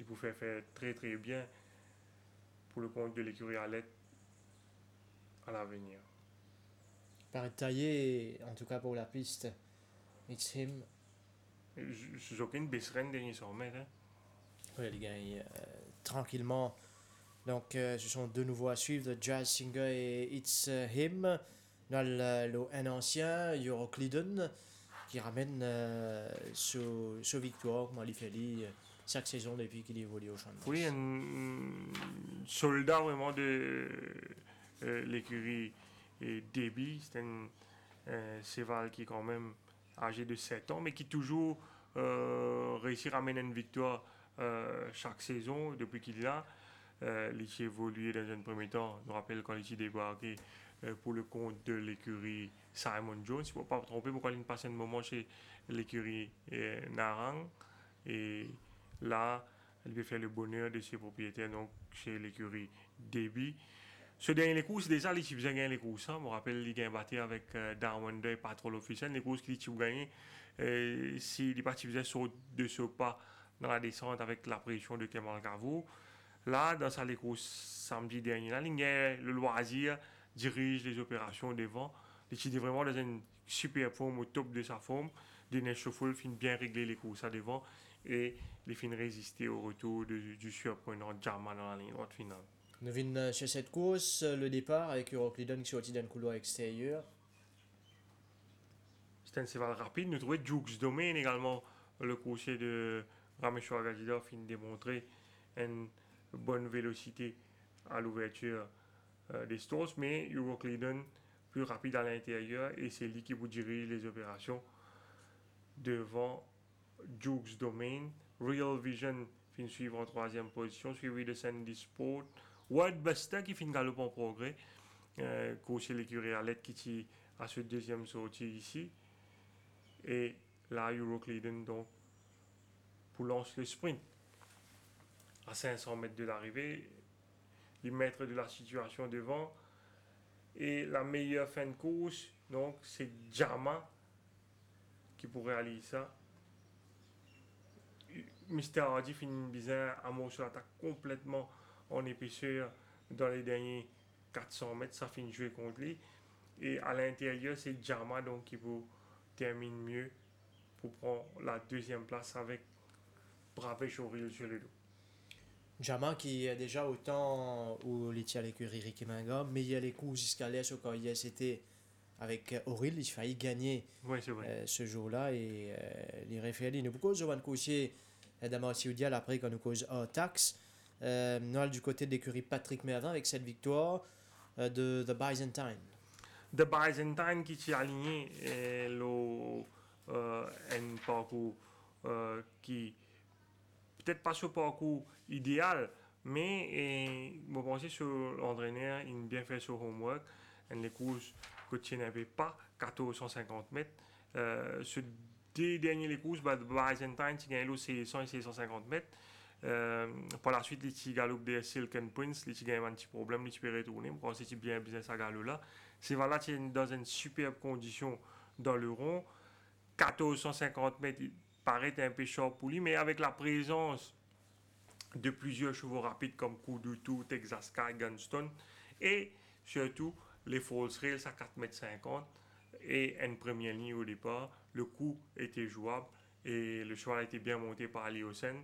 peut faire très bien pour le compte de l'écurie à l'aide à l'avenir. Paraît taillé, en tout cas pour la piste. It's Him. Ce jockey ne baisserait une dernière 100 mètres. Hein. Ouais, les gars, tranquillement. Donc, ce sont 2 nouveaux à suivre, The Jazz Singer et It's Him. Dans un ancien, Euroclidon, qui ramène ce victoire, comme il fait chaque saison depuis qu'il évolue au champ de Mars. Oui, un soldat vraiment de l'écurie Déby. C'est un cheval qui est quand même âgé de 7 ans, mais qui toujours réussit à ramener une victoire chaque saison depuis qu'il est là. Il a évolué dans un premier temps. Je me rappelle quand il a débarqué pour le compte de l'écurie Simon Jones. Il ne faut pas me tromper pourquoi il passe un moment chez l'écurie Narang. Et là, il va faire le bonheur de ses propriétaires donc chez l'écurie Déby. Ce dernier course, déjà, il faisait gagner les courses. Je me rappelle, il a battu avec Darwin et Patrol Officiel. Les courses qu'il a gagné, s'il est parti faisait saut de ce pas dans la descente avec la pression de Kemal Gavot. Là, dans sa course samedi dernier, là, il a le loisir, dirige les opérations devant. Il est vraiment dans une super forme, au top de sa forme. Denis Chauffeur finit bien régler les courses à devant et il finit résister au retour du surprenant Jama dans la ligne droite finale. Nous venons chez cette course, le départ avec Euroclidon qui sortit d'un couloir extérieur. C'est un cheval rapide. Nous trouvons Jukes Domain également, le coursier de Rameshwar Gajidar, finit de démontrer une bonne vélocité à l'ouverture des stores, mais Euroclidon plus rapide à l'intérieur et c'est lui qui vous dirige les opérations devant Jukes Domain. Real Vision finit suivre en 3e position, suivi de Sandy Sport. Wildbuster qui finit galop en progrès, coursier l'écurie à l'aide qui a ce 2e sortie ici. Et là, Euroclidon donc pour lancer le sprint à 500 mètres de l'arrivée, les maîtres de la situation devant. Et la meilleure fin de course, donc c'est Jama qui pourrait aller ça. Mr. Hardy finit bizarre, Amour sur l'attaque complètement en épaisseur dans les derniers 400 mètres, ça finit de jouer contre lui. Et à l'intérieur, c'est Jama donc qui vous termine mieux pour prendre la deuxième place avec Bravesh Auril sur le dos. Jama qui est déjà autant où il tient l'écurie Ricky Manga, mais il y a les coups jusqu'à l'est quand il c'était avec Auril, il a failli gagner Oui, c'est vrai. ce jour-là et les référés nous cause Jovan Coussier d'Amar Sioudial après quand nous cause tax. Nous du côté de l'écurie Patrick Mervin avec cette victoire de The Byzantine. The Byzantine qui s'est aligné un parcours qui peut-être pas ce parcours idéal, mais je pense que l'entraîneur il a bien fait son homework. Les courses que tu n'avais pas 1450 mètres. Ce deux derniers courses, The Byzantine tu gagné 600 et 650 mètres. Par la suite, les galop de Silken Prince, les gagné un petit problème, les peux retourner. Quand c'est bien business à galop là, c'est voilà, tu es dans une superbe condition dans le rond. 1450 mètres, il paraît un peu short pour lui, mais avec la présence de plusieurs chevaux rapides comme Kudutu, Texas Sky, Gunston et surtout les False Rails à 4,50 m et une première ligne au départ. Le coup était jouable et le cheval a été bien monté par Liosen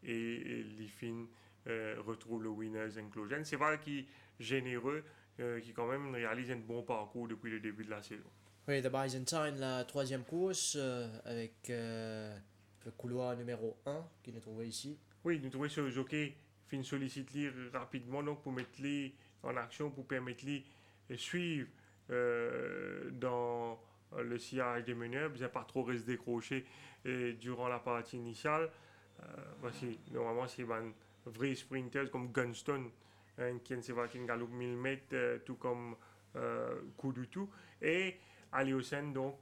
et Lifin retrouve le Winners Inclusion. C'est vrai qu'il est généreux, qui quand même réalise un bon parcours depuis le début de la saison. Oui, The Byzantine, la troisième course avec le couloir numéro 1 qui nous trouvé ici. Oui, nous trouvons ce jockey fin sollicite rapidement donc pour mettre les en action, pour permettre les de suivre dans le sillage des meneurs, bien pas trop rester décroché durant la partie initiale. Voici, normalement, c'est un vrai sprinter comme Gunston, qui galope 1000 mètres, tout comme Kudutu. Et Aliosen, donc,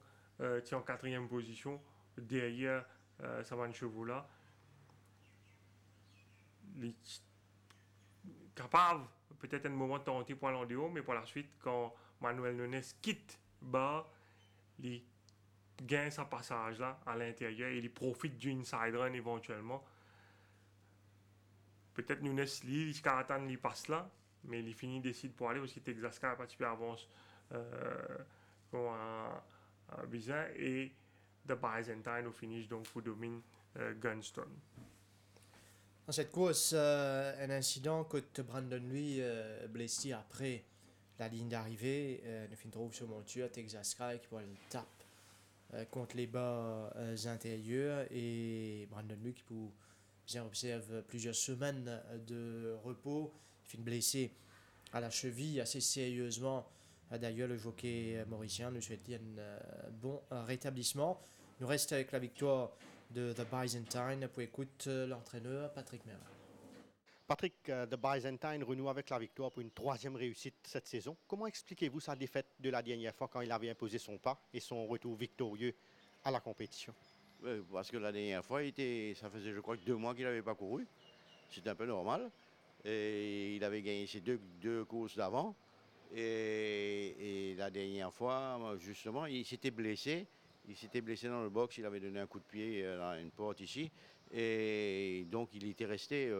tient en quatrième position derrière Savan Chevaux-là. Capable, peut-être un moment de tenter pour aller en haut, mais par la suite, quand Manuel Nunes quitte bas, il gagne sa passage là à l'intérieur et il profite d'une side run éventuellement. Peut-être Nunes il attend il passe là, mais il finit décide pour aller aussi Texas Sky un petit peu avance un bizarre et The Byzantine au finish donc pour domine Gunston. Dans cette course, un incident que Brandon lui blessé après la ligne d'arrivée, nous trouve sur monture Texas Sky qui le tape contre les bas intérieurs et Brandon lui qui observe plusieurs semaines de repos, il finit blessé à la cheville assez sérieusement. D'ailleurs, le jockey mauricien nous souhaite un bon rétablissement. Nous reste avec la victoire de The Byzantine pour écouter l'entraîneur Patrick Mervin. Patrick, The Byzantine renoue avec la victoire pour une troisième réussite cette saison. Comment expliquez-vous sa défaite de la dernière fois quand il avait imposé son pas et son retour victorieux à la compétition? Parce que la dernière fois, ça faisait je crois que 2 mois qu'il n'avait pas couru. C'était un peu normal. Et il avait gagné ses deux courses d'avant. Et la dernière fois, justement, il s'était blessé. Il s'était blessé dans le box, il avait donné un coup de pied à une porte ici. Et donc il était resté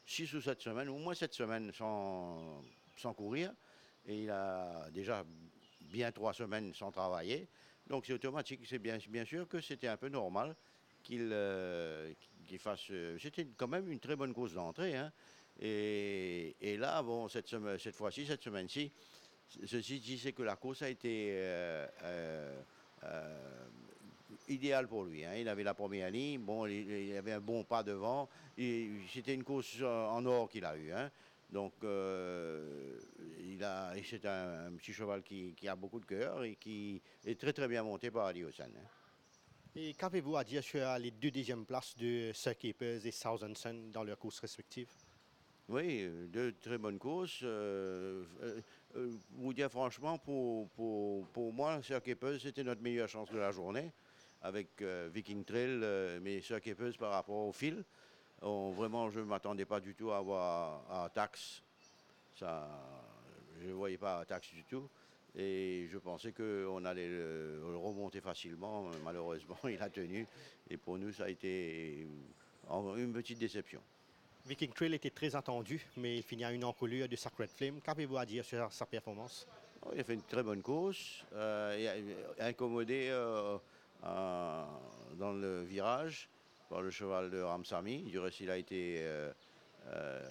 6 ou 7 semaines, au moins 7 semaines sans courir. Et il a déjà bien 3 semaines sans travailler. Donc c'est automatique, c'est bien sûr que c'était un peu normal qu'il fasse... C'était quand même une très bonne course d'entrée. Hein. Et là, bon, cette semaine-ci, ceci dit, c'est que la course a été... idéal pour lui. Hein. Il avait la première ligne, bon, il avait un bon pas devant. C'était une course en or qu'il a eu. Hein. Donc, c'est un petit cheval qui a beaucoup de cœur et qui est très très bien monté par Aliosen. Hein. Et qu'avez-vous à dire sur les 2 deuxièmes places de Sir Capers et Thousand Sun dans leurs courses respectives? Oui, 2 très bonnes courses. Vous dire franchement, pour moi, Sir Capers, c'était notre meilleure chance de la journée avec Viking Trail, mais Sir Capers par rapport au fil. Vraiment, je ne m'attendais pas du tout à avoir à Tax. Ça, je ne voyais pas à Tax du tout. Et je pensais qu'on allait le remonter facilement. Malheureusement, il a tenu. Et pour nous, ça a été une petite déception. Viking Trail était très attendu, mais il finit à une encolure de Sacred Flame. Qu'avez-vous à dire sur sa performance? Il a fait une très bonne course. Il a incommodé dans le virage par le cheval de Ramsamy. Du reste, il a été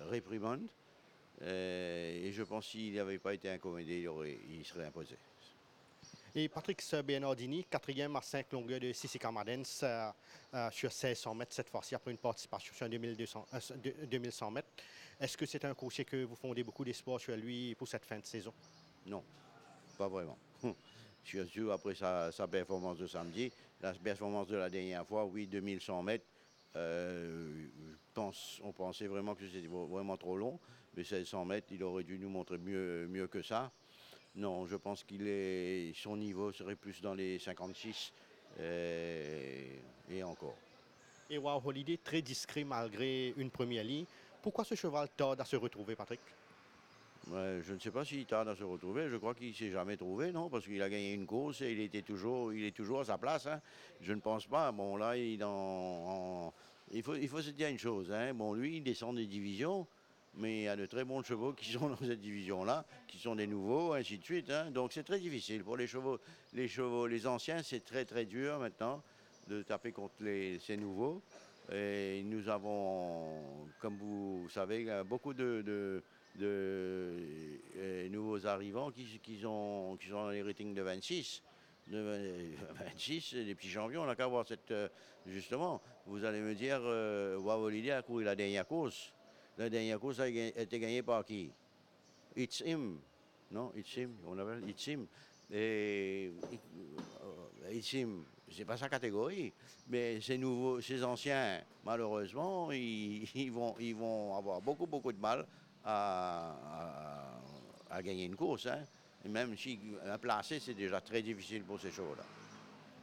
réprimande. Et je pense qu'il n'avait pas été incommodé, il serait imposé. Et Patrick Bernardini, 4e à 5 longueurs de Sisika Madens sur 1600 mètres cette fois-ci après une participation sur 2100 mètres. Est-ce que c'est un coursier que vous fondez beaucoup d'espoir sur lui pour cette fin de saison? Non, pas vraiment. Surtout après sa performance de samedi. La performance de la dernière fois, oui, 2100 mètres. On pensait vraiment que c'était vraiment trop long. Mais 1600 mètres, il aurait dû nous montrer mieux que ça. Non, je pense son niveau serait plus dans les 56 et encore. Et Wow Holiday, très discret malgré une première ligne. Pourquoi ce cheval tarde à se retrouver, Patrick? Je ne sais pas s'il tarde à se retrouver. Je crois qu'il ne s'est jamais trouvé, non, parce qu'il a gagné une course et il est toujours à sa place. Hein. Je ne pense pas. Bon, là, il faut se dire une chose. Hein. Bon, lui, il descend des divisions. Mais il y a de très bons chevaux qui sont dans cette division-là, qui sont des nouveaux, ainsi de suite. Hein. Donc c'est très difficile pour les chevaux. Les anciens, c'est très très dur maintenant de taper contre ces nouveaux. Et nous avons, comme vous savez, beaucoup de nouveaux arrivants qui sont dans les ratings de 26. De 26, des petits champions. On n'a qu'à voir justement, vous allez me dire, Wow Holiday a couru la dernière course. La dernière course a été gagnée par qui? It's Him. Non, It's Him. On appelle It's Him. Et It's Him, c'est pas sa catégorie. Mais ces anciens, malheureusement, ils vont avoir beaucoup de mal à gagner une course. Hein. Et même si un placé, c'est déjà très difficile pour ces chevaux-là.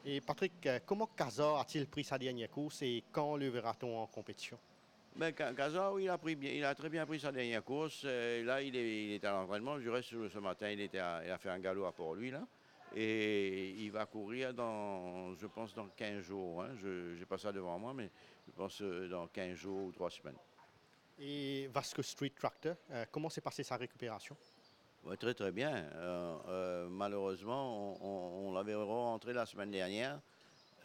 Et Patrick, comment Cazor a-t-il pris sa dernière course et quand le verra-t-on en compétition? Ben, Cazor, il a très bien pris sa dernière course. Là, il est à l'entraînement. Du reste, ce matin, il a fait un galop à Port-Louis, là. Et il va courir je pense, dans 15 jours. Hein. Je n'ai pas ça devant moi, mais je pense dans 15 jours ou 3 semaines. Et Vasco Street Tractor, comment s'est passée sa récupération? Ouais, très, très bien. Malheureusement, on l'avait rentré la semaine dernière.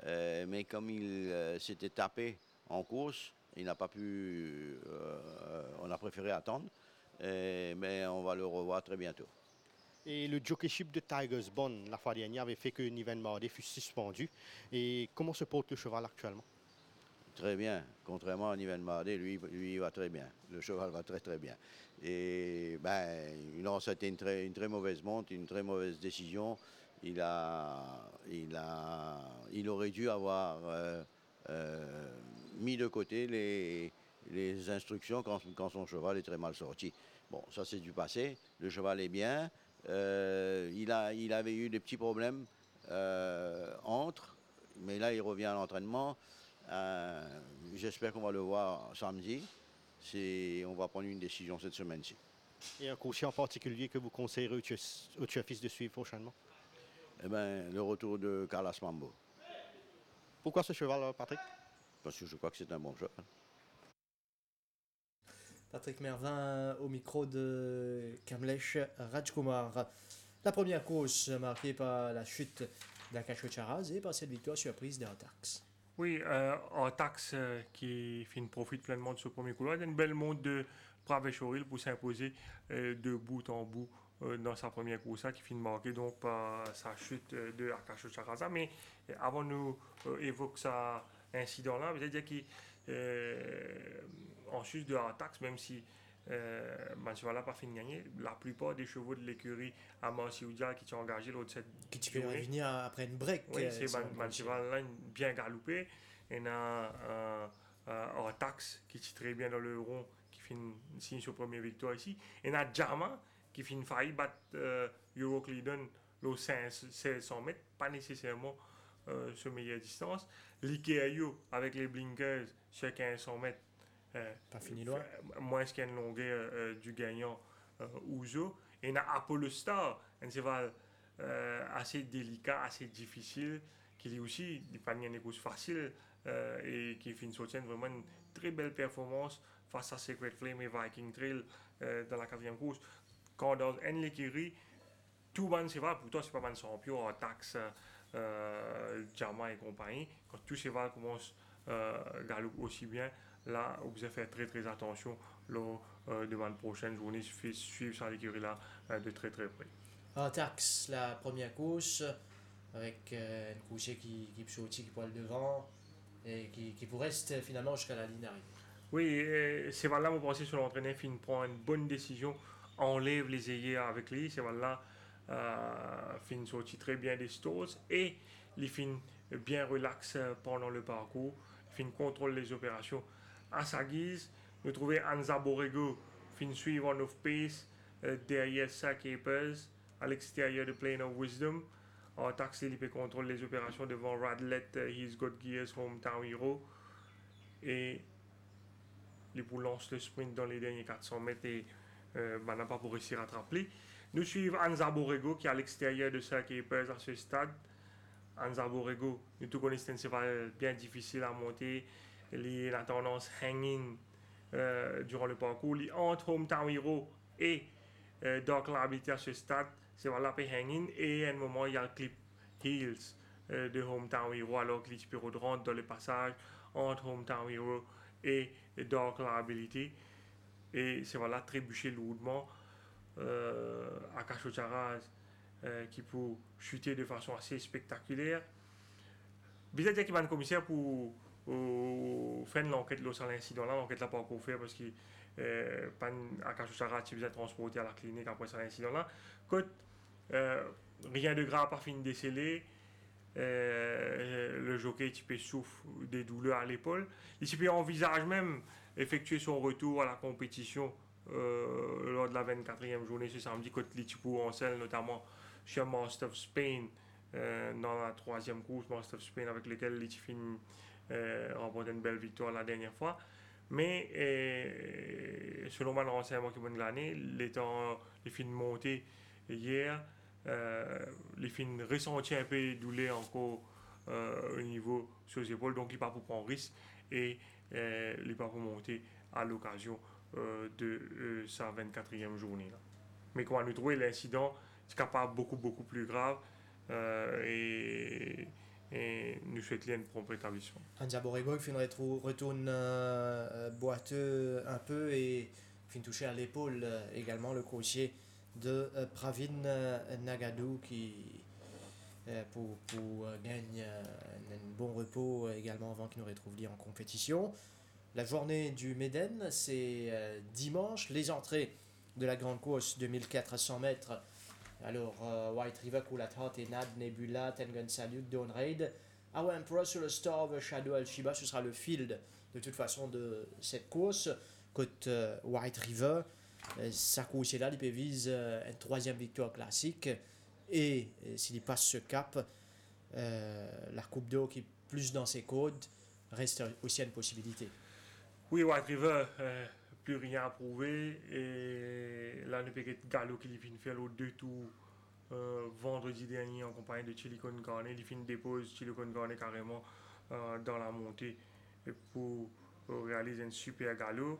Mais comme il s'était tapé en course, il n'a pas pu. On a préféré attendre, mais on va le revoir très bientôt. Et le jockeyship de Tigers Bond la fois dernière avait fait que Niven Mardet fut suspendu. Et comment se porte le cheval actuellement? Très bien. Contrairement à Niven Mardet, lui, il va très bien. Le cheval va très très bien. Et non, c'était une très mauvaise monte, une très mauvaise décision. Il aurait dû avoir mis de côté les instructions quand son cheval est très mal sorti. Bon, ça c'est du passé. Le cheval est bien. Il avait eu des petits problèmes mais là il revient à l'entraînement. J'espère qu'on va le voir samedi. On va prendre une décision cette semaine-ci. Et un coursier en particulier que vous conseillerez au Tueur-Fils de suivre prochainement? Eh bien, le retour de Carlos Mambo. Pourquoi ce cheval, Patrick? Parce que je crois que c'est un bon cheval. Patrick Mervin au micro de Kamlesh Rajkumar. La première course marquée par la chute d'Akash Charaz et par cette victoire surprise d'Artax. Oui, Artax qui profite pleinement de ce premier couloir. Il y a une belle monte de Praveshoril pour s'imposer de bout en bout dans sa première course qui finit marquée donc par sa chute de Akash Charaza. Mais avant de nous évoquer ça incident-là, c'est-à-dire qu'en sus de Artax, même si Mansour n'a pas fini de gagner, la plupart des chevaux de l'écurie à Mansioudia qui sont engagés l'autre cette qui peut revenir après une break. Oui, c'est Mansour là bien galopé. Il y a Artax qui est très bien dans le rond, qui signe sa première victoire ici. Il y a Jama qui finit failli battre Euroclidon le 1600 mètres, pas nécessairement sur meilleure distance. L'Ikeayo avec les blinkers sur 1500 mètres. Pas fini loin. Moins qu'il y a une longueur du gagnant Ouzo. Et il y a Apollo Star, un cheval assez délicat, assez difficile, qui est aussi pas une course facile et qui finit sortir vraiment une très belle performance face à Secret Flame et Viking Trail dans la 4e course. Quand dans une écurie, tout le monde cheval, pour toi, c'est pas un champion en taxe Jama et compagnie. Quand tout cheval commence galope aussi bien, là, vous avez fait très très attention lors devant la prochaine journée, suivre ça l'écurie là de très très près. Antax, la première course, avec une coursier qui sortit, qui prend le devant, et qui vous reste finalement jusqu'à la ligne d'arrivée. Oui, c'est là mon pensée sur l'entraîneur fin prend une bonne décision, enlève les œillets avec lui, c'est là fin sortit très bien des stores et il fin bien relax pendant le parcours, fin contrôle les opérations à sa guise. Nous trouvons Anza Borrego fin suivre en off-pace derrière sa Capers à l'extérieur de Plane of Wisdom. En taxe, il peut contrôler les opérations devant Radlet, He's Got Gears, Hometown Hero. Et il lance le sprint dans les derniers 400 mètres et n'a pas pour réussir à rattraper. Nous suivons Anza Borrego qui est à l'extérieur de sa Capers à ce stade. Anza Borrego, nous tous connaissons, c'est bien difficile à monter. Il a tendance hanging durant le parcours. Il entre Hometown Hero et Dark Liability à ce stade. C'est voilà, peut hanging. Et à un moment, il y a le clip Heels de Hometown Hero alors que les types rentrent dans le passage entre Hometown Hero et Dark Liability. Et c'est voilà, trébucher lourdement à Cachocharaz qui peut chuter de façon assez spectaculaire. Bizarre dire qu'il va un commissaire pour faire l'enquête sur l'incident-là. L'enquête n'a pas encore fait parce que à Cachocharaz, il vous a transporté à la clinique après cet incident-là. Rien de grave pas fini décelé. Le jockey type souffre des douleurs à l'épaule. Il type envisage même effectuer son retour à la compétition lors de la 24e journée ce samedi contre les types en selle, notamment chez Master of Spain dans la 3e course, Master of Spain avec lequel les types remporté une belle victoire la dernière fois. Mais selon mon renseignement qui m'a donné, les films montés hier, les films ressentis un peu de douleur encore au niveau sur les épaules, donc il n'est pas pour prendre risque et il n'est pas pour monter à l'occasion de sa 24e journée. Là. Mais quand on a trouvé l'incident, c'est capable beaucoup plus grave et nous souhaitons un prompt rétablissement. Anza Borrego qui retourne boiteux un peu et fin toucher à l'épaule également le crochet de Pravin Nagadou qui pour gagner un bon repos également avant qu'il nous retrouve en compétition. La journée du Méden, c'est dimanche. Les entrées de la grande course de 1400 mètres. Alors, White River, Coolat Hot, Enad, Nebula, Tengun Salute, Dawn Raid. Our Emperor sur le Star of Shadow Al-Shiba, ce sera le field de toute façon de cette course. Côté White River, sa course est là, il vise une 3e victoire classique. Et s'il passe ce cap, la Coupe d'eau qui est plus dans ses codes reste aussi une possibilité. Oui, White River, plus rien à prouver. Et là, le petit galop qu'il vient de faire l'autre 2 tours vendredi dernier en compagnie de Chili Con Carne. Il fin dépose Chili Con Carne carrément dans la montée pour réaliser un super galop.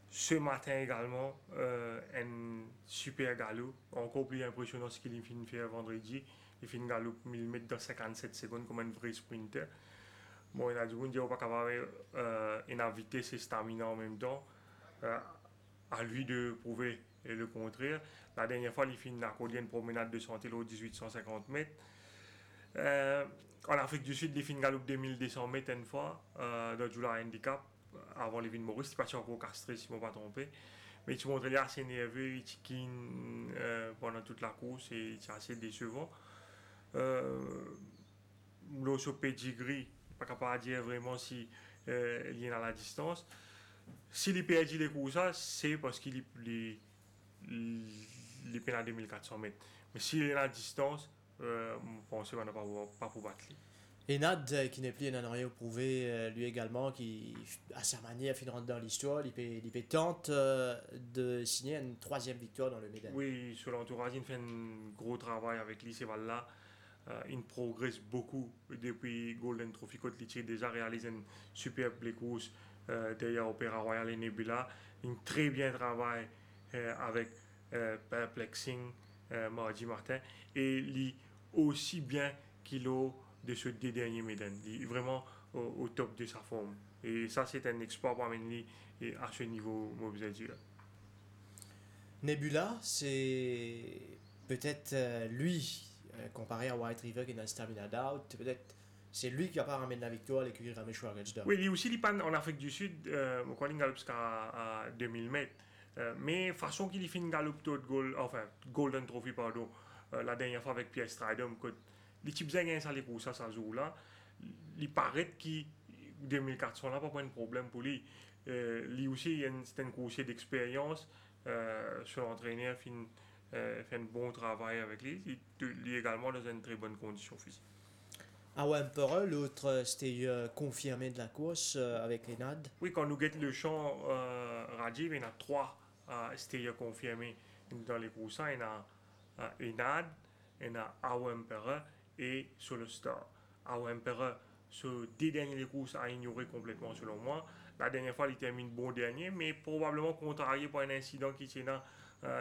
Ce matin également, un super galop, encore plus impressionnant ce qu'il fin de faire vendredi. Il fin galop 1000 mètres dans 57 secondes comme un vrai sprinter. Bon, il a dit qu'on n'est pas capable d'inviter ses stamina en même temps. À lui de prouver le contraire. La dernière fois, il finit accordé une promenade de santé au 1850 mètres. En Afrique du Sud, il finit galop 2200 mètres une fois dans July Handicap avant Levin Maurice. Il n'est pas encore castré, si je ne me pas trompé. Mais il montre assez nerveux, il chiquine pendant toute la course et c'est assez décevant. L'osso pedigree, pas capable de dire vraiment si il est à la distance. S'il perd les courses, c'est parce qu'il est à 2400 mètres. Mais s'il est à la distance, je pense qu'on n'a pas pour battre. Enad, qui n'est plus un rien prouvé, lui également, qui à sa manière finira dans l'histoire, il peut tenter de signer une 3e victoire dans le Méden. Oui, sur l'entourage, il fait un gros travail avec lui, c'est là. Il progresse beaucoup depuis Golden Trophy Côte Litchi. Déjà réalisé une superbe course derrière Opéra Royal et Nebula. Il très bien travaille avec Perplexing mardi matin. Et il aussi bien kilos de ce deux derniers médailles. Il est vraiment au top de sa forme. Et ça, c'est un exploit pour amener à ce niveau, moi, vous dire. Nebula, c'est peut-être lui, comparé à White River qui est dans le Stamina Doubt, peut-être c'est lui qui va pas ramener la victoire à l'écurie Ramesh Wargajdar. Oui, lui aussi, il est en Afrique du Sud, je galope à 2000 mètres. Mais façon qu'il fait une galope Golden Trophy, pardon, la dernière fois avec Pierre Strider, les types gagné ça les courses ça jour là, il paraît que 2400 là pas un problème pour lui. Lui aussi, c'est un coursier d'expérience. Son entraîneur fait un bon travail avec lui. Il est également dans une très bonne condition physique. Ah ouais, Emperor, l'autre, c'était confirmé de la course avec Enad. Oui, quand nous guette le champ Rajiv, il y en a 3 c'était confirmé dans les courses. Il y a Enad, il y a Our Emperor et Solo Star. Our Emperor, ce deux derniers courses a ignoré complètement selon moi. La dernière fois, il termine bon dernier, mais probablement contrarié par un incident qui s'est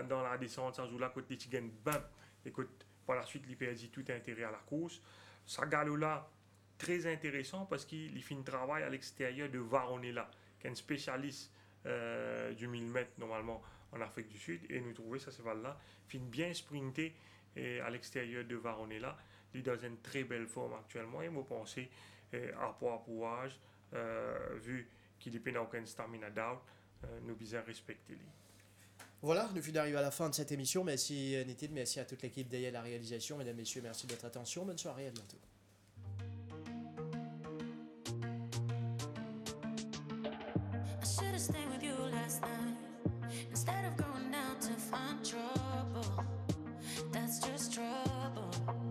dans la descente, ça joue là, côté Tigen bump. Écoute, par la suite, il perdit tout intérêt à la course. Ça galop-là, très intéressant parce qu'il fait un travail à l'extérieur de Varonella, qui est un spécialiste du 1000 mètres normalement en Afrique du Sud. Et nous trouvons ça, ce cheval-là, fait bien sprinter à l'extérieur de Varonella. Il est dans une très belle forme actuellement. Et moi, pensez à pouage, vu qu'il n'est pas dans aucun stamina doubt, nous bien respecter lui. Voilà, nous finissons d'arriver à la fin de cette émission. Merci Nitid, merci à toute l'équipe derrière la réalisation. Mesdames, Messieurs, merci de votre attention. Bonne soirée, à bientôt. I should have stayed with you last night instead of going out to find trouble. That's just trouble.